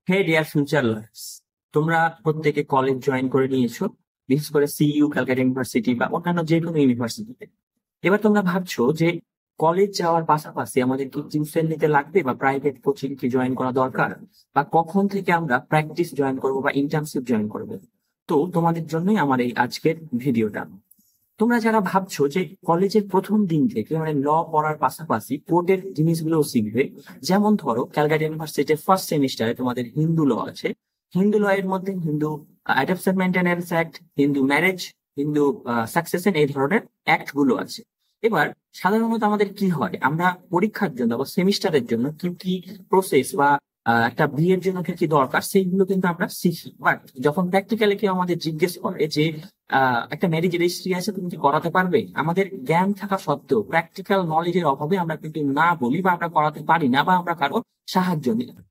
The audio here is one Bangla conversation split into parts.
হে ডিয়ার ফিউচার লার্নার্স, তোমরা প্রত্যেকে কলেজ জয়েন করে নিয়েছো, বিশেষ করে সিইউ, ক্যালকাটা ইউনিভার্সিটি বা অন্যান্য যে কোনো ইউনিভার্সিটিতে। এবার তোমরা ভাবছো যে কলেজ যাওয়ার পাশাপাশি আমাদের কি টিউশন নিতে লাগবে বা প্রাইভেট কোচিং কি জয়েন করা দরকার, বা কখন থেকে আমরা প্র্যাকটিস জয়েন করব বা ইন্টার্নশিপ জয়েন করবো। তো তোমাদের জন্যই আমার এই আজকের ভিডিওটা। তোমরা যারা ভাবছো যে কলেজের প্রথম দিন থেকে মানে ল পড়ার পাশাপাশি কোর্টের জিনিসগুলো শিখবে, যেমন ধরো ক্যালকাটা ইউনিভার্সিটির ফার্স্ট সেমিস্টারে তোমাদের হিন্দু ল আছে। হিন্দু ল এর মধ্যে Hindu adoption maintenance act, Hindu marriage, Hindu succession, এই ধরনের অ্যাক্ট গুলো আছে। এবার সাধারণত আমাদের কি হয়, আমরা পরীক্ষার জন্য বা সেমিস্টারের জন্য কি কি প্রসেস বা একটা বিয়ের জন্য কি কি দরকার সেইগুলো কিন্তু আমরা শিখি, বাট যখন প্র্যাকটিক্যালি কেউ আমাদের জিজ্ঞেস করে যে একটা ম্যারেজ রেজিস্ট্রি আছে, তুমি কি করাতে পারবে, আমাদের জ্ঞান থাকা সত্ত্বেও প্র্যাকটিক্যাল নলেজের অভাবে আমরা কিন্তু না বলি বা আমরা করাতে পারি না বা আমরা কারো সাহায্য নিই না।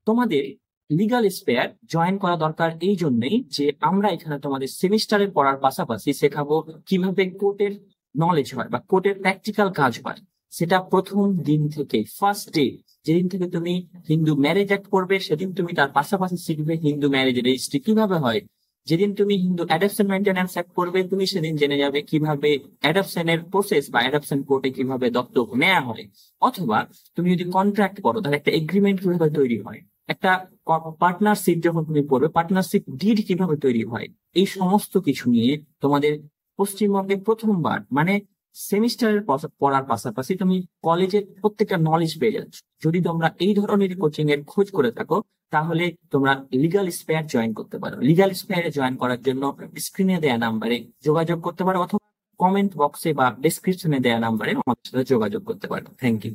তোমাদের লিগাল স্পেয়ার জয়েন করা দরকার এই জন্যই যে আমরা এখানে তোমাদের সেমিস্টারের পড়ার পাশাপাশি শেখাবো কিভাবে কোর্টের নলেজ হয় বা কোর্টের প্র্যাকটিক্যাল কাজ হয়। সেটা প্রথম দিন থেকে, ফার্স্ট ডে, যেদিন থেকে তুমি হিন্দু ম্যারেজ অ্যাক্ট করবে সেদিন তুমি তার পাশাপাশি শিখবে হিন্দু ম্যারেজ রেজিস্ট্রি কিভাবে হয়। যেদিন তুমি হিন্দু অ্যাডপশন মেনটেন্যান্স অ্যাক্ট করবে, তুমি সেদিন জেনে যাবে কিভাবে অ্যাডপশনের প্রসেস বা অ্যাডপশন কোর্টে কিভাবে দত্তক নেওয়া হয়। অথবা তুমি যদি কন্ট্রাক্ট করো তাহলে একটা এগ্রিমেন্ট কিভাবে তৈরি হয়, একটা পার্টনারশিপ যখন তুমি পড়বে পার্টনারশিপ ডিড কিভাবে তৈরি হয়। এই সমস্ত কিছু নিয়ে তোমাদের পশ্চিমবঙ্গে প্রথমবার মানে সেমিস্টারের পড়ার পাশাপাশি তুমি কলেজের প্রত্যেকটা নলেজ পেয়ে যাচ্ছ। যদি তোমরা এই ধরনের কোচিং এর খোঁজ করে থাকো, তাহলে তোমরা লিগাল স্পেয়ার জয়েন করতে পারো। লিগাল স্পেয়ারে জয়েন করার জন্য স্ক্রিনে দেয়া নাম্বারে যোগাযোগ করতে পারো, অথবা কমেন্ট বক্সে বা ডেসক্রিপশনে দেয়া নাম্বারে আমাদের সাথে যোগাযোগ করতে পারো। Thank you.